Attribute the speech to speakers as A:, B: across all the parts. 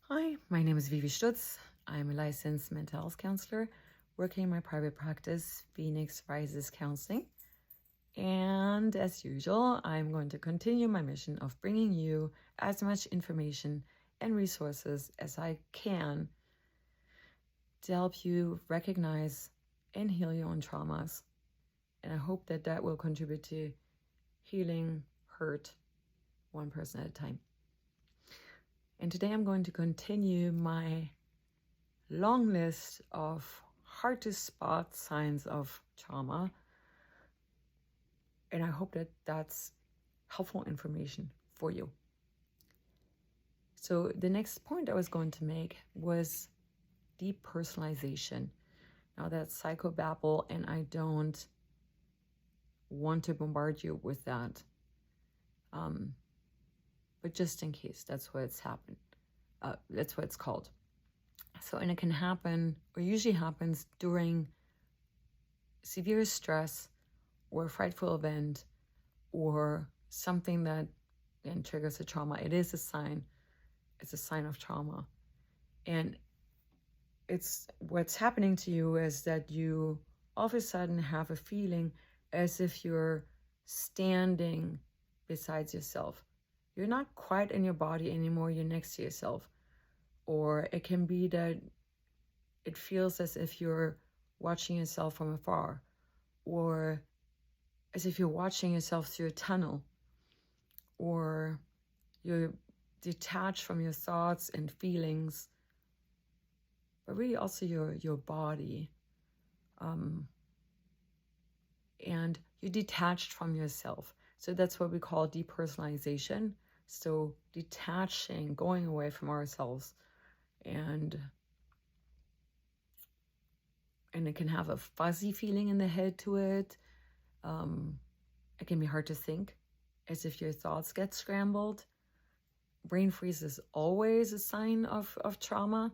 A: Hi, my name is Vivi Stutz. I'm a licensed mental health counselor working in my private practice, Phoenix Rises Counseling. And as usual, I'm going to continue my mission of bringing you as much information and resources as I can to help you recognize and heal your own traumas. And I hope that that will contribute to healing hurt one person at a time. And today I'm going to continue my long list of hard to spot signs of trauma. And I hope that that's helpful information for you. So the next point I was going to make was depersonalization. Now that's psychobabble, and I don't want to bombard you with that. But just in case, that's what it's happened. That's what it's called. So, and it can happen, or usually happens during severe stress or a frightful event or something that then triggers a trauma. It is a sign. It's a sign of trauma. And it's what's happening to you is that you all of a sudden have a feeling as if you're standing beside yourself. You're not quite in your body anymore, you're next to yourself. Or it can be that it feels as if you're watching yourself from afar, or as if you're watching yourself through a tunnel, or you're detached from your thoughts and feelings, but really also your body. And you're detached from yourself. So that's what we call depersonalization. So detaching, going away from ourselves. And it can have a fuzzy feeling in the head to it. It can be hard to think, as if your thoughts get scrambled. Brain freeze is always a sign of trauma,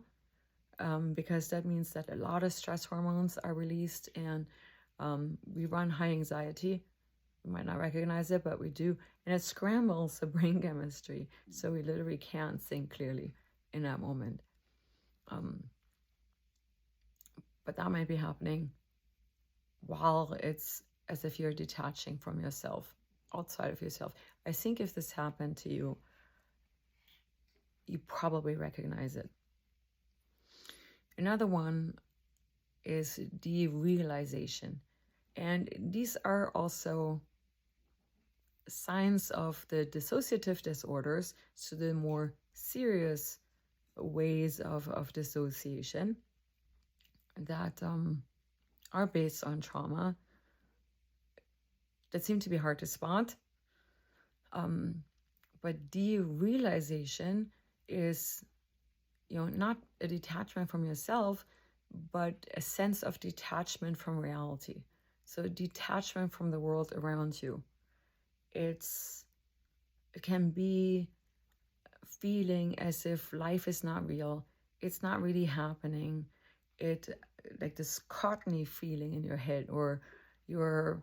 A: because that means that a lot of stress hormones are released, and we run high anxiety. We might not recognize it, but we do. And it scrambles the brain chemistry, so we literally can't think clearly in that moment. But that might be happening while it's as if you're detaching from yourself, outside of yourself. I think if this happened to you, you probably recognize it. Another one is derealization. And these are also signs of the dissociative disorders, so the more serious ways of dissociation that are based on trauma, that seem to be hard to spot. But derealization is, not a detachment from yourself, but a sense of detachment from reality. So detachment from the world around you. It can be feeling as if life is not real. It's not really happening. It like this cottony feeling in your head, or your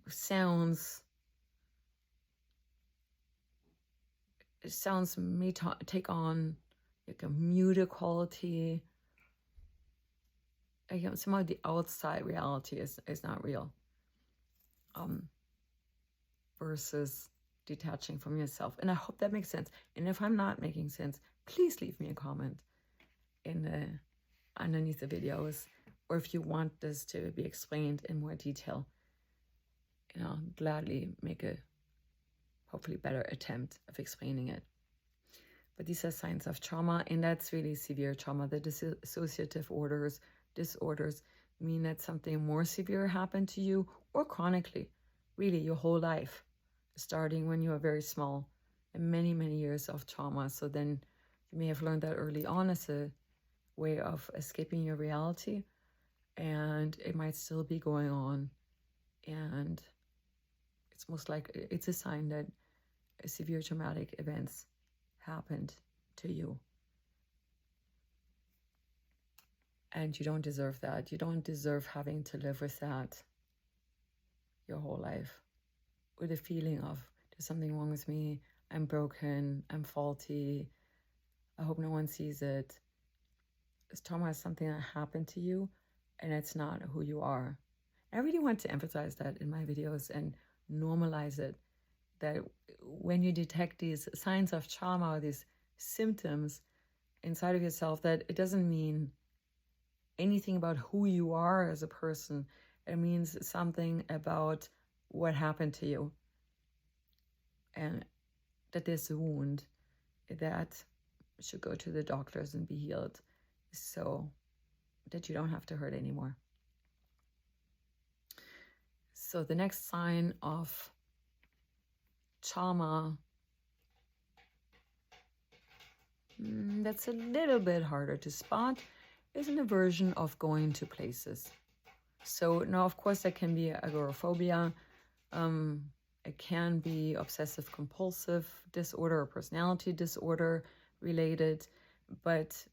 A: sounds may take on like a muted quality. Somehow the outside reality is not real, versus detaching from yourself. And I hope that makes sense. And if I'm not making sense, please leave me a comment underneath the videos, or if you want this to be explained in more detail, I'll gladly make a hopefully better attempt of explaining it. But these are signs of trauma, and that's really severe trauma. The dissociative disorders mean that something more severe happened to you, or chronically, really your whole life, starting when you were very small, and many, many years of trauma. So then you may have learned that early on as a way of escaping your reality, and it might still be going on. And it's most likely, it's a sign that severe traumatic events happened to you. And you don't deserve that. You don't deserve having to live with that your whole life, with a feeling of, there's something wrong with me, I'm broken, I'm faulty, I hope no one sees it as trauma as something that happened to you, and it's not who you are. I really want to emphasize that in my videos and normalize it, that when you detect these signs of trauma or these symptoms inside of yourself, that it doesn't mean anything about who you are as a person. It means something about what happened to you, and that there's a wound that should go to the doctors and be healed so that you don't have to hurt anymore. So the next sign of trauma, that's a little bit harder to spot, is an aversion of going to places. So now, of course, that can be agoraphobia. It can be obsessive compulsive disorder or personality disorder related. But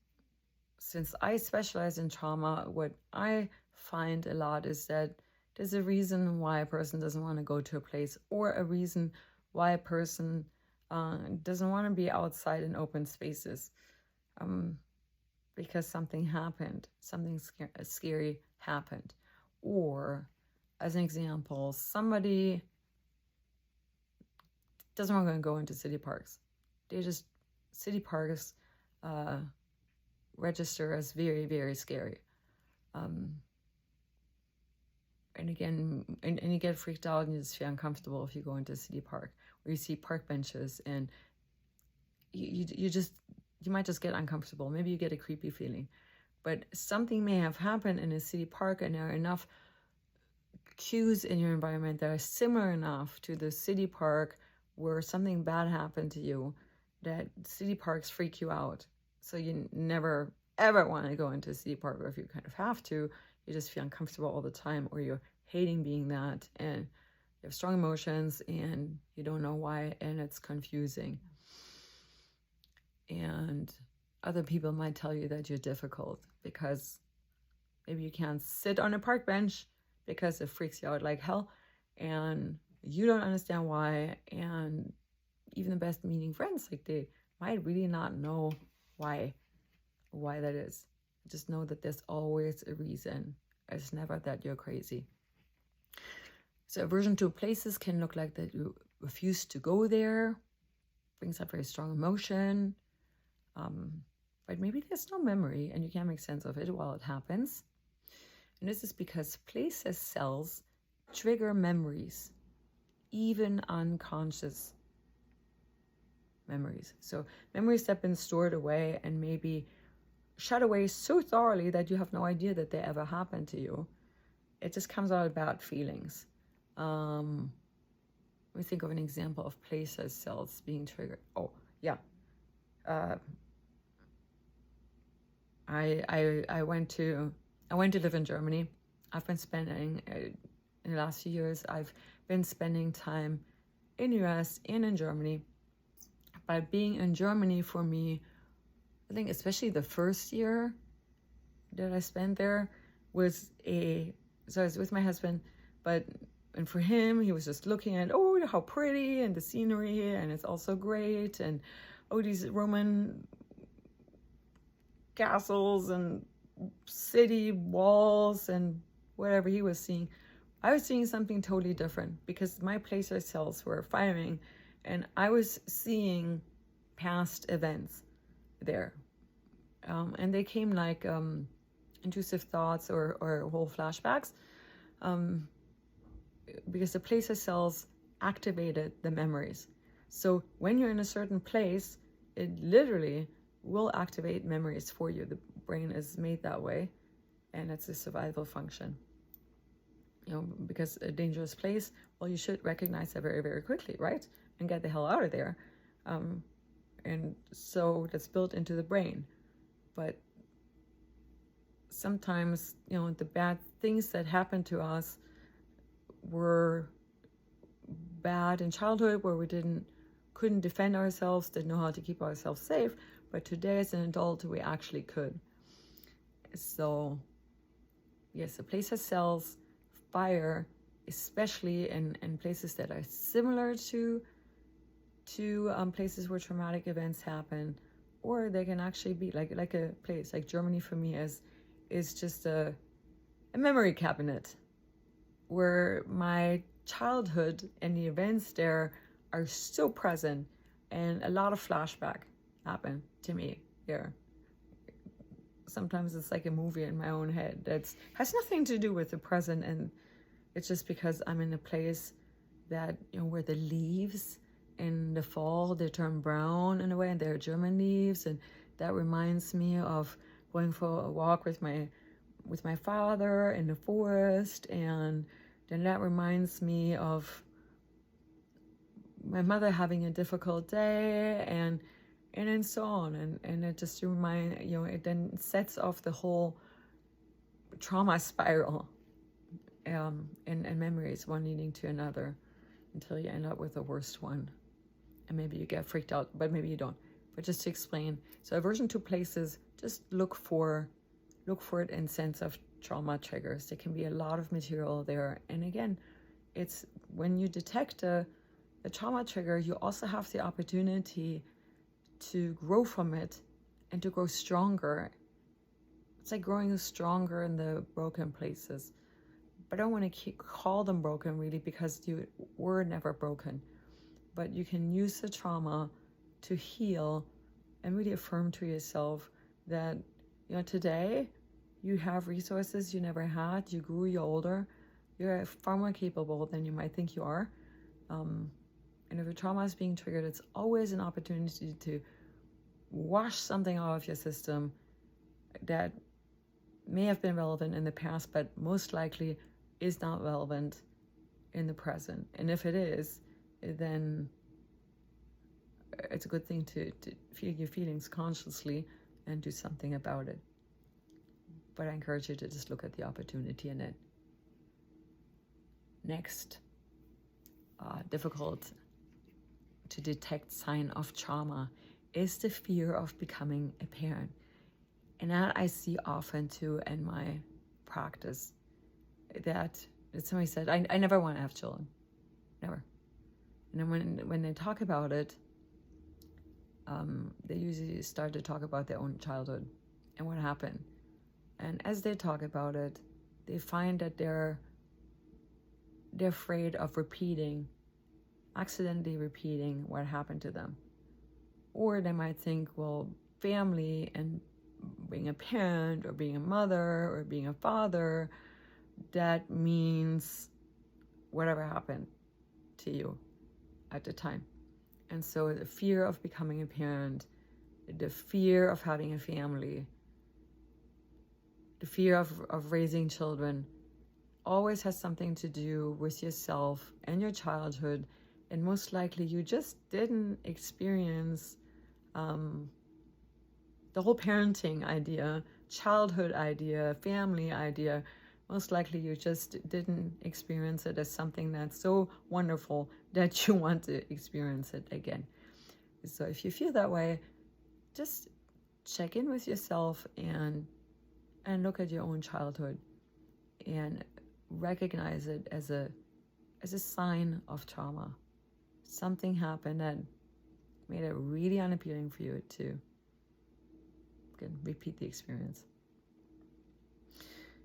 A: since I specialize in trauma, what I find a lot is that there's a reason why a person doesn't want to go to a place, or a reason why a person doesn't want to be outside in open spaces, because something happened, something scary happened. Or, as an example, somebody doesn't want to go into city parks. City parks register as very, very scary. And again, and you get freaked out and you just feel uncomfortable if you go into a city park, where you see park benches, and you might just get uncomfortable. Maybe you get a creepy feeling. But something may have happened in a city park, and there are enough cues in your environment that are similar enough to the city park where something bad happened to you, that city parks freak you out. So you never, ever want to go into a city park, or if you kind of have to, you just feel uncomfortable all the time, or you're hating being that, and you have strong emotions and you don't know why, and it's confusing. And other people might tell you that you're difficult because maybe you can't sit on a park bench because it freaks you out like hell, and you don't understand why. And even the best meaning friends, like, they might really not know why that is. Just know that there's always a reason. It's never that you're crazy. So aversion to places can look like that you refuse to go there, brings up very strong emotion, but maybe there's no memory and you can't make sense of it while it happens. And this is because places cells trigger memories, even unconscious memories. So memories that have been stored away and maybe shut away so thoroughly that you have no idea that they ever happened to you. It just comes out of bad feelings. Let me think of an example of places cells being triggered. Oh, yeah. I went to live in Germany. I've been spending in the last few years, I've been spending time in the US and in Germany. But being in Germany for me, I think especially the first year that I spent there was I was with my husband, and for him, he was just looking at, oh, how pretty, and the scenery, and it's also great, and oh, these Roman castles and city walls and whatever he was seeing. I was seeing something totally different because my placer cells were firing, and I was seeing past events there. And they came like intrusive thoughts or whole flashbacks, because the placer cells activated the memories. So when you're in a certain place, it literally will activate memories for you. The brain is made that way, and it's a survival function. Because a dangerous place, well, you should recognize that very, very quickly, right? And get the hell out of there. And so that's built into the brain. But sometimes, the bad things that happen to us were bad in childhood, where we couldn't defend ourselves, didn't know how to keep ourselves safe. But today, as an adult, we actually could. So, yes, the placer cells fire, especially in places that are similar to places where traumatic events happen, or they can actually be like a place. Like Germany for me is just a memory cabinet where my childhood and the events there are so present, and a lot of flashback happen to me here. Sometimes it's like a movie in my own head that has nothing to do with the present, and it's just because I'm in a place that, where the leaves in the fall, they turn brown in a way, and they're German leaves, and that reminds me of going for a walk with my father in the forest, and then that reminds me of my mother having a difficult day, and then so on, and it just it then sets off the whole trauma spiral, and memories, one leading to another, until you end up with the worst one. And maybe you get freaked out, but maybe you don't. But just to explain, so aversion to places, just look for it in sense of trauma triggers. There can be a lot of material there. And again, it's when you detect a trauma trigger, you also have the opportunity to grow from it and to grow stronger. It's like growing stronger in the broken places. But I don't want to call them broken, really, because you were never broken. But you can use the trauma to heal and really affirm to yourself that, today you have resources you never had, you grew, you're older, you're far more capable than you might think you are. And if the trauma is being triggered, it's always an opportunity to wash something out of your system that may have been relevant in the past, but most likely is not relevant in the present. And if it is, then it's a good thing to feel your feelings consciously and do something about it. But I encourage you to just look at the opportunity in it. Next, difficult to detect sign of trauma is the fear of becoming a parent. And that I see often too in my practice, that somebody said, I never want to have children, never. And then when they talk about it, they usually start to talk about their own childhood and what happened. And as they talk about it, they find that they're afraid of accidentally repeating what happened to them. Or they might think, well, family and being a parent or being a mother or being a father, that means whatever happened to you at the time. And so the fear of becoming a parent, the fear of having a family, the fear of raising children always has something to do with yourself and your childhood. And most likely you just didn't experience the whole parenting idea, childhood idea, family idea. Most likely you just didn't experience it as something that's so wonderful that you want to experience it again. So if you feel that way, just check in with yourself and look at your own childhood and recognize it as a sign of trauma. Something happened that made it really unappealing for you to repeat the experience.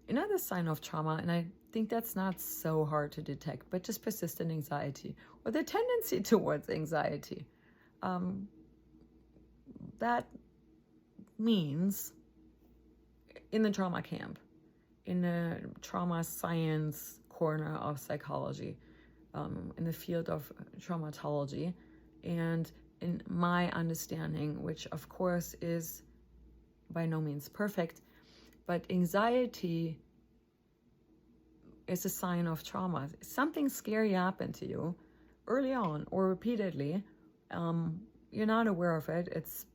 A: Another sign of trauma, and I think that's not so hard to detect, but just persistent anxiety or the tendency towards anxiety. That means in the trauma camp, in the trauma science corner of psychology, in the field of traumatology, and in my understanding, which of course is by no means perfect, but anxiety is a sign of trauma. Something scary happened to you early on or repeatedly. You're not aware of it. It's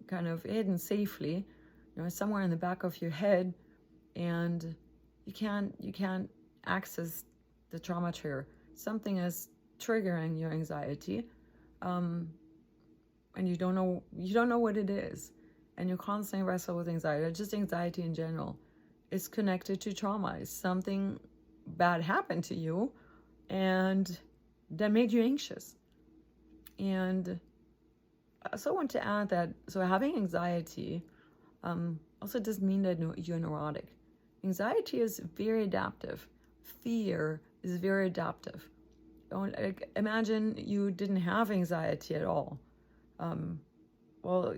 A: kind of hidden safely, somewhere in the back of your head, and you can't access the trauma trigger. Something is triggering your anxiety, and you don't know what it is, and you constantly wrestle with anxiety, or just anxiety in general. It's connected to trauma. It's something bad happened to you, and that made you anxious. And also want to add that, so having anxiety also doesn't mean that you're neurotic. Anxiety is very adaptive. Fear is very adaptive. Like, imagine you didn't have anxiety at all. Well,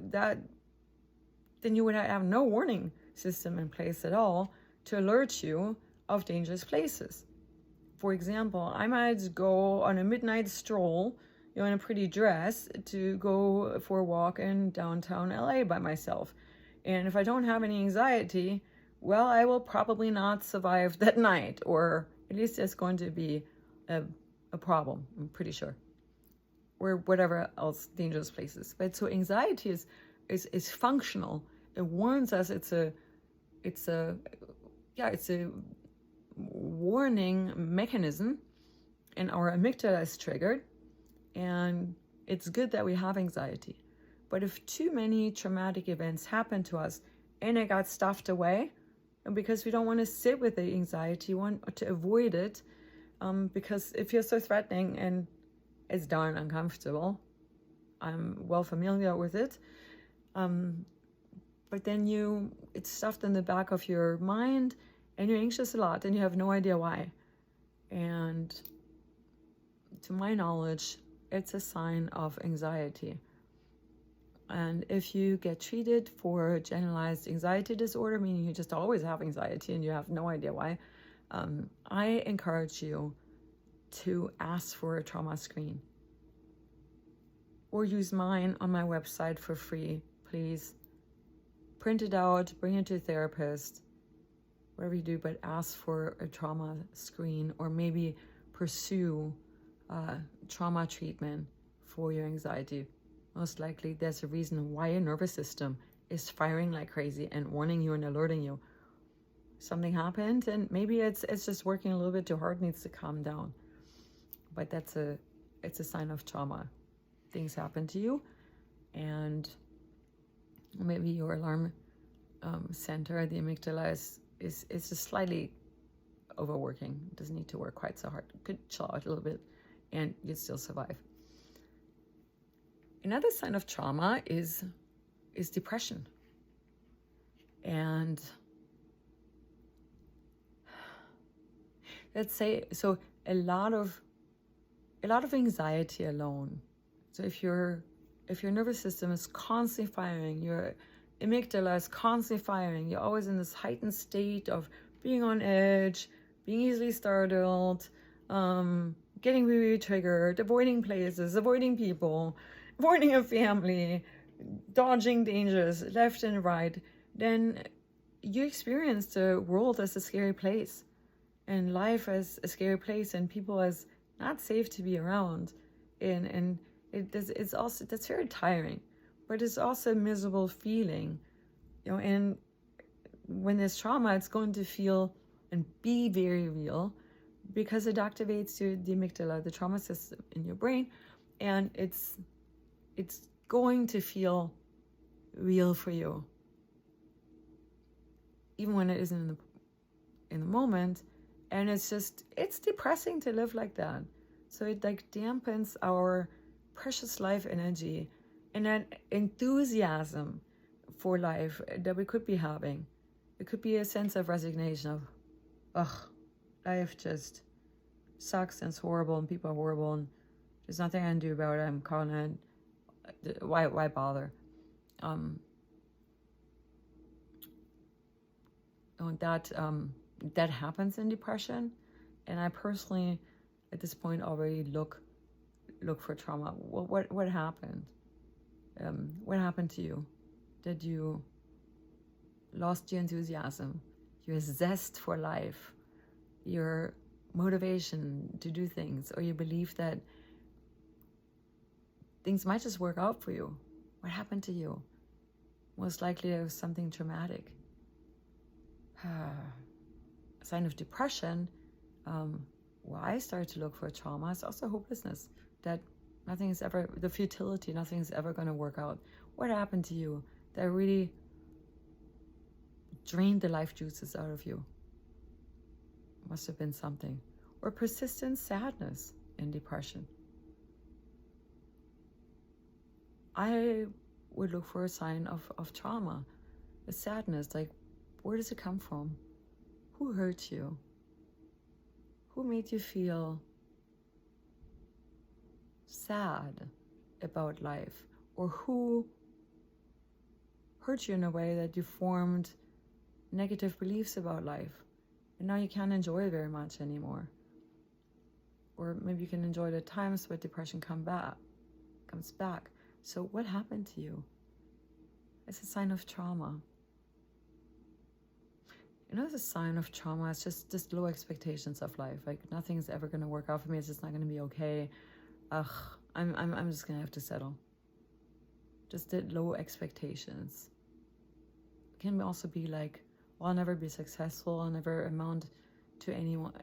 A: then you would have no warning system in place at all to alert you of dangerous places. For example, I might go on a midnight stroll, in a pretty dress, to go for a walk in downtown LA by myself. And if I don't have any anxiety, well, I will probably not survive that night, or at least there's going to be a problem, I'm pretty sure, or whatever else dangerous places. But so anxiety is functional. It warns us. It's a warning mechanism, and our amygdala is triggered, and it's good that we have anxiety. But if too many traumatic events happen to us and it got stuffed away, and because we don't want to sit with the anxiety, we want to avoid it, because it feels so threatening and it's darn uncomfortable. I'm well familiar with it. But then it's stuffed in the back of your mind, and you're anxious a lot, and you have no idea why. And to my knowledge, it's a sign of anxiety. And if you get treated for generalized anxiety disorder, meaning you just always have anxiety and you have no idea why, I encourage you to ask for a trauma screen. Or use mine on my website for free, please. Print it out, bring it to a therapist, whatever you do, but ask for a trauma screen, or maybe pursue trauma treatment for your anxiety. Most likely there's a reason why your nervous system is firing like crazy and warning you and alerting you. Something happened, and maybe it's just working a little bit too hard, needs to calm down. But it's a sign of trauma. Things happen to you, and maybe your alarm center, the amygdala, is just slightly overworking. It doesn't need to work quite so hard. It could chill out a little bit, and you'd still survive. Another sign of trauma is depression. And let's say, so a lot of anxiety alone. So if your nervous system is constantly firing, your amygdala is constantly firing, you're always in this heightened state of being on edge, being easily startled, getting really triggered, avoiding places, avoiding people, avoiding your family, dodging dangers left and right, then you experience the world as a scary place, and life as a scary place, and people as not safe to be around. And it's also, that's very tiring, but it's also a miserable feeling, and when there's trauma, it's going to feel and be very real, because it activates the amygdala, the trauma system in your brain, and it's going to feel real for you, even when it isn't in the moment. And it's depressing to live like that. So it dampens our precious life energy and that enthusiasm for life that we could be having. It could be a sense of resignation of, life just sucks and it's horrible and people are horrible and there's nothing I can do about it. I'm calling it. Why bother? That happens in depression, and I personally, at this point, already look for trauma. What happened? What happened to you? Did you lost your enthusiasm, your zest for life, your motivation to do things, or you believe that things might just work out for you? What happened to you? Most likely it was something traumatic. A sign of depression, I started to look for trauma, is also hopelessness, that the futility, nothing's ever going to work out. What happened to you that really drained the life juices out of you? Must have been something. Or persistent sadness in depression. I would look for a sign of trauma, a sadness. Like, where does it come from? Who hurt you? Who made you feel sad about life? Or who hurt you in a way that you formed negative beliefs about life, and now you can't enjoy it very much anymore? Or maybe you can enjoy the times where depression comes back. So what happened to you? It's a sign of trauma. It's a sign of trauma. It's just low expectations of life. Like, nothing's ever going to work out for me. It's just not going to be okay. I'm just going to have to settle. Just the low expectations. It can also be like, well, I'll never be successful. I'll never amount to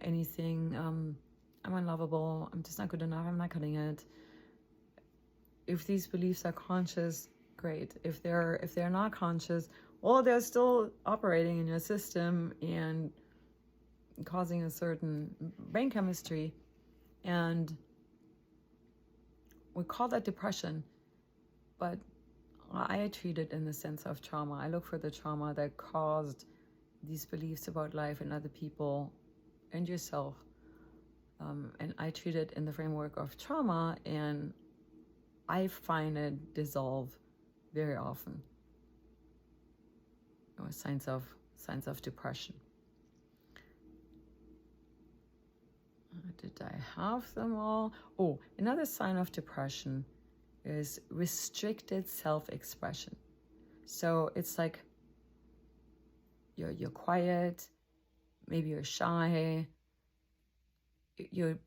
A: anything. I'm unlovable. I'm just not good enough. I'm not cutting it. If these beliefs are conscious, great. If they're not conscious, well, they're still operating in your system and causing a certain brain chemistry, and we call that depression. But I treat it in the sense of trauma. I look for the trauma that caused these beliefs about life and other people and yourself, and I treat it in the framework of trauma, and I find it dissolve very often. Signs of depression. Did I have them all? Oh, another sign of depression is restricted self-expression. So it's like you're quiet, maybe you're shy, you're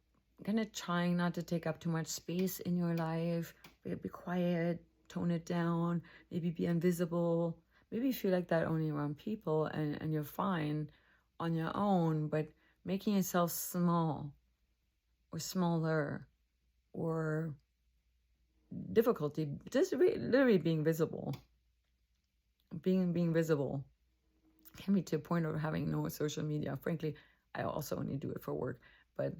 A: kind of trying not to take up too much space in your life. Be quiet, tone it down, maybe be invisible. Maybe you feel like that only around people, and you're fine on your own, but making yourself small or smaller or difficulty, just literally being visible. Being visible can be to a point of having no social media. Frankly, I also only do it for work, but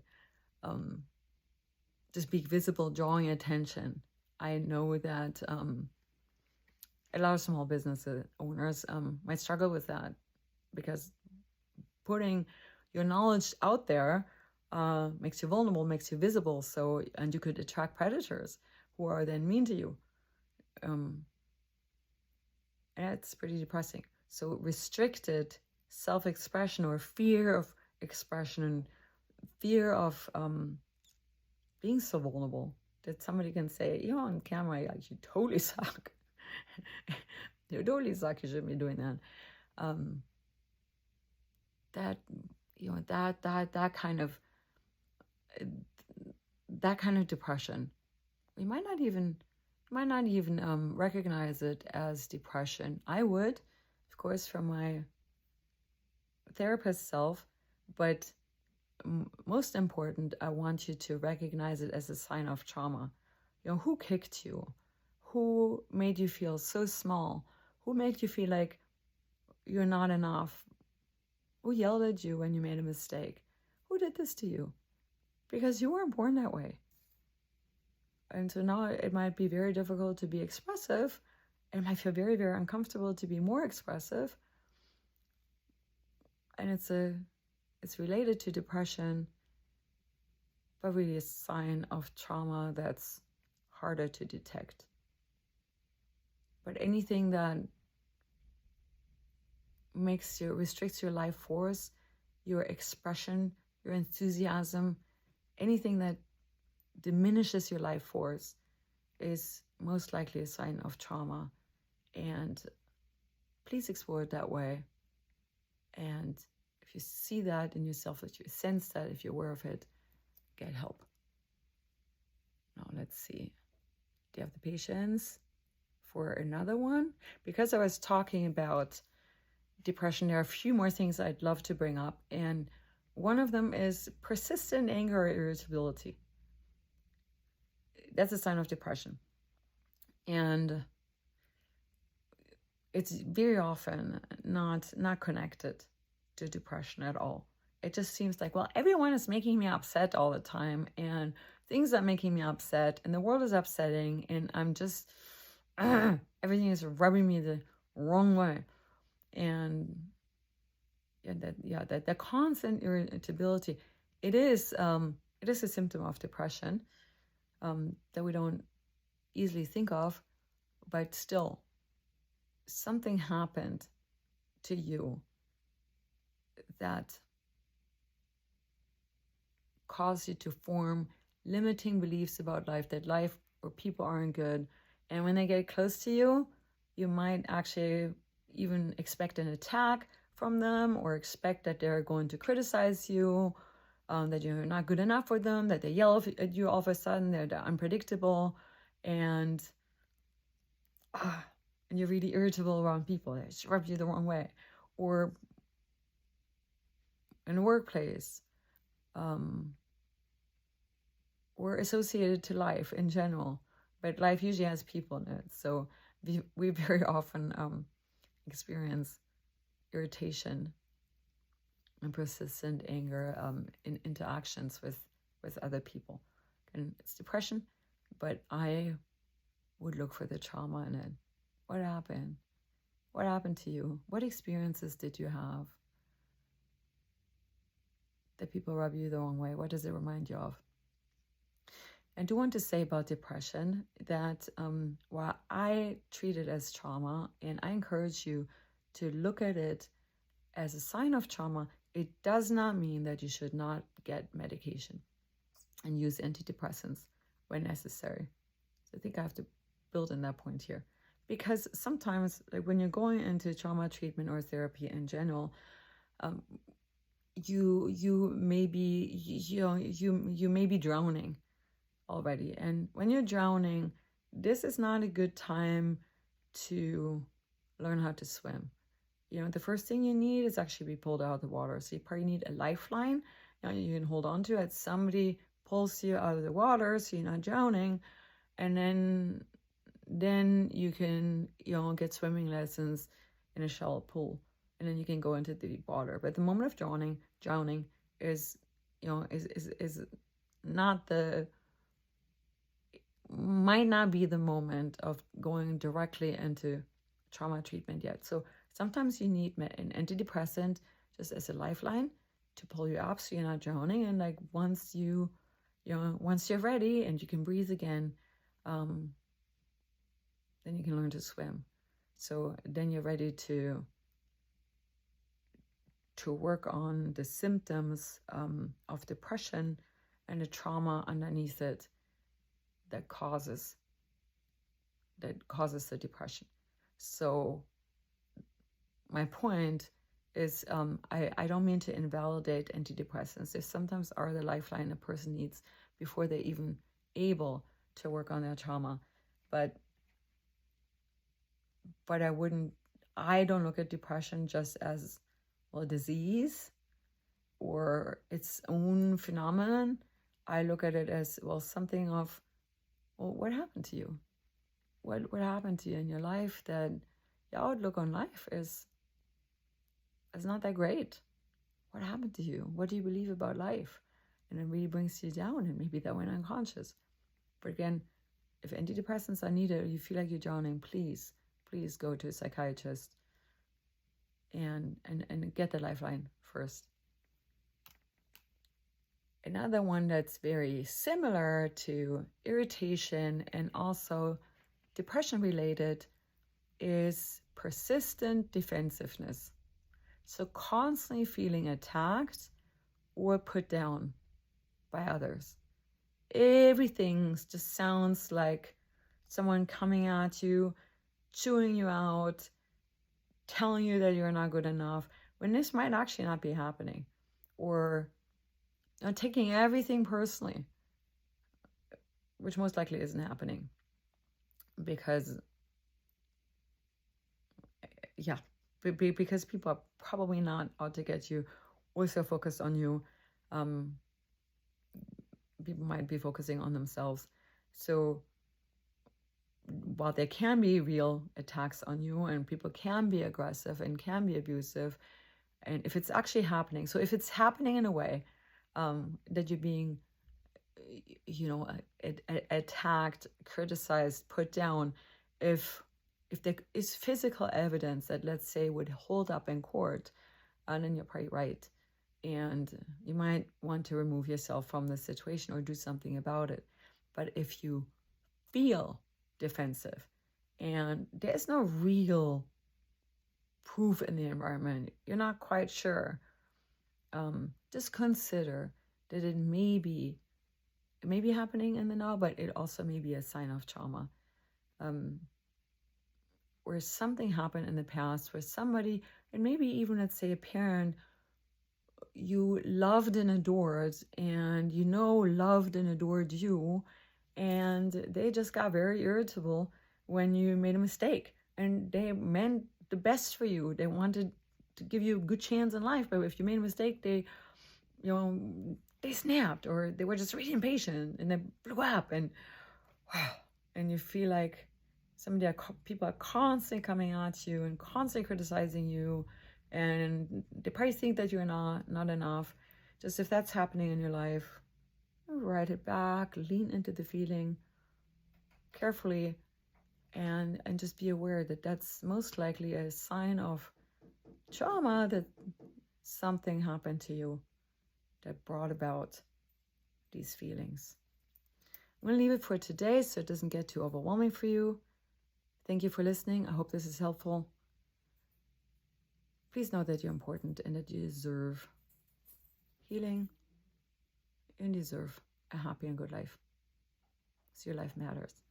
A: just be visible, drawing attention. I know that a lot of small business owners might struggle with that, because putting your knowledge out there makes you vulnerable, makes you visible. And you could attract predators who are then mean to you. And it's pretty depressing. So restricted self-expression, or fear of expression, fear of being so vulnerable that somebody can say, you're on camera, like, you totally suck. You totally suck. You shouldn't be doing that. That kind of depression. We might not even recognize it as depression. I would, of course, from my therapist self, but most important, I want you to recognize it as a sign of trauma. Who kicked you? Who made you feel so small? Who made you feel like you're not enough? Who yelled at you when you made a mistake? Who did this to you? Because you weren't born that way. And so now it might be very difficult to be expressive, and it might feel very, very uncomfortable to be more expressive. And it's related to depression, but really a sign of trauma that's harder to detect. But anything that restricts your life force, your expression, your enthusiasm, anything that diminishes your life force is most likely a sign of trauma. And please explore it that way. And if you see that in yourself, if you sense that, if you're aware of it, get help. Now let's see. Do you have the patience for another one? Because I was talking about depression, there are a few more things I'd love to bring up. And one of them is persistent anger or irritability. That's a sign of depression. And it's very often not connected to depression at all. It just seems like, well, everyone is making me upset all the time, and things are making me upset, and the world is upsetting, and I'm just everything is rubbing me the wrong way. And that constant irritability, it is a symptom of depression that we don't easily think of, but still, something happened to you that caused you to form limiting beliefs about life, that life or people aren't good. And when they get close to you, you might actually even expect an attack from them, or expect that they're going to criticize you, that you're not good enough for them, that they yell at you all of a sudden, they're unpredictable, and you're really irritable around people. They just rub you the wrong way. Or in the workplace, or associated to life in general. But life usually has people in it. So we very often experience irritation and persistent anger in interactions with other people. And it's depression, but I would look for the trauma in it. What happened? What happened to you? What experiences did you have that people rub you the wrong way? What does it remind you of? I do want to say about depression that while I treat it as trauma, and I encourage you to look at it as a sign of trauma, it does not mean that you should not get medication and use antidepressants when necessary. So I think I have to build in that point here. Because sometimes, like when you're going into trauma treatment or therapy in general, you may be drowning already. And when you're drowning, this is not a good time to learn how to swim. The first thing you need is actually be pulled out of the water. So you probably need a lifeline you can hold on to, as somebody pulls you out of the water so you're not drowning. And then you can get swimming lessons in a shallow pool, and then you can go into the deep water. But the moment of drowning is not might not be the moment of going directly into trauma treatment yet. So sometimes you need an antidepressant just as a lifeline to pull you up so you're not drowning. And like once you're ready and you can breathe again, then you can learn to swim. So then you're ready to work on the symptoms of depression and the trauma underneath it that causes the depression. So my point is, I don't mean to invalidate antidepressants. They sometimes are the lifeline a person needs before they're even able to work on their trauma. But I don't look at depression just as a disease or its own phenomenon. I look at it as something of, what happened to you? What happened to you in your life that your outlook on life is not that great? What happened to you? What do you believe about life? And it really brings you down, and maybe that went unconscious. But again, if antidepressants are needed, or you feel like you're drowning, please go to a psychiatrist and get the lifeline first. Another one that's very similar to irritation and also depression related is persistent defensiveness. So constantly feeling attacked or put down by others. Everything just sounds like someone coming at you, chewing you out, telling you that you're not good enough, when this might actually not be happening. Or taking everything personally, which most likely isn't happening. Because people are probably not out to get you or so focused on you. People might be focusing on themselves. So while there can be real attacks on you, and people can be aggressive and can be abusive, and if it's actually happening, so if it's happening in a way that you're being attacked, criticized, put down, if there is physical evidence that, let's say, would hold up in court, then you're probably right. And you might want to remove yourself from the situation or do something about it. But if you feel defensive and there's no real proof in the environment, you're not quite sure, just consider that it may be happening in the now, but it also may be a sign of trauma. Where something happened in the past, where somebody, and maybe even, let's say, a parent you loved and adored, and loved and adored you, and they just got very irritable when you made a mistake, and they meant the best for you. They wanted to give you a good chance in life, but if you made a mistake, they snapped, or they were just really impatient and they blew up, and you feel like people are constantly coming at you and constantly criticizing you, and they probably think that you're not enough. Just if that's happening in your life, write it back, lean into the feeling carefully, and just be aware that that's most likely a sign of trauma, that something happened to you that brought about these feelings. I'm going to leave it for today so it doesn't get too overwhelming for you. Thank you for listening. I hope this is helpful. Please know that you're important and that you deserve healing and deserve a happy and good life. So your life matters.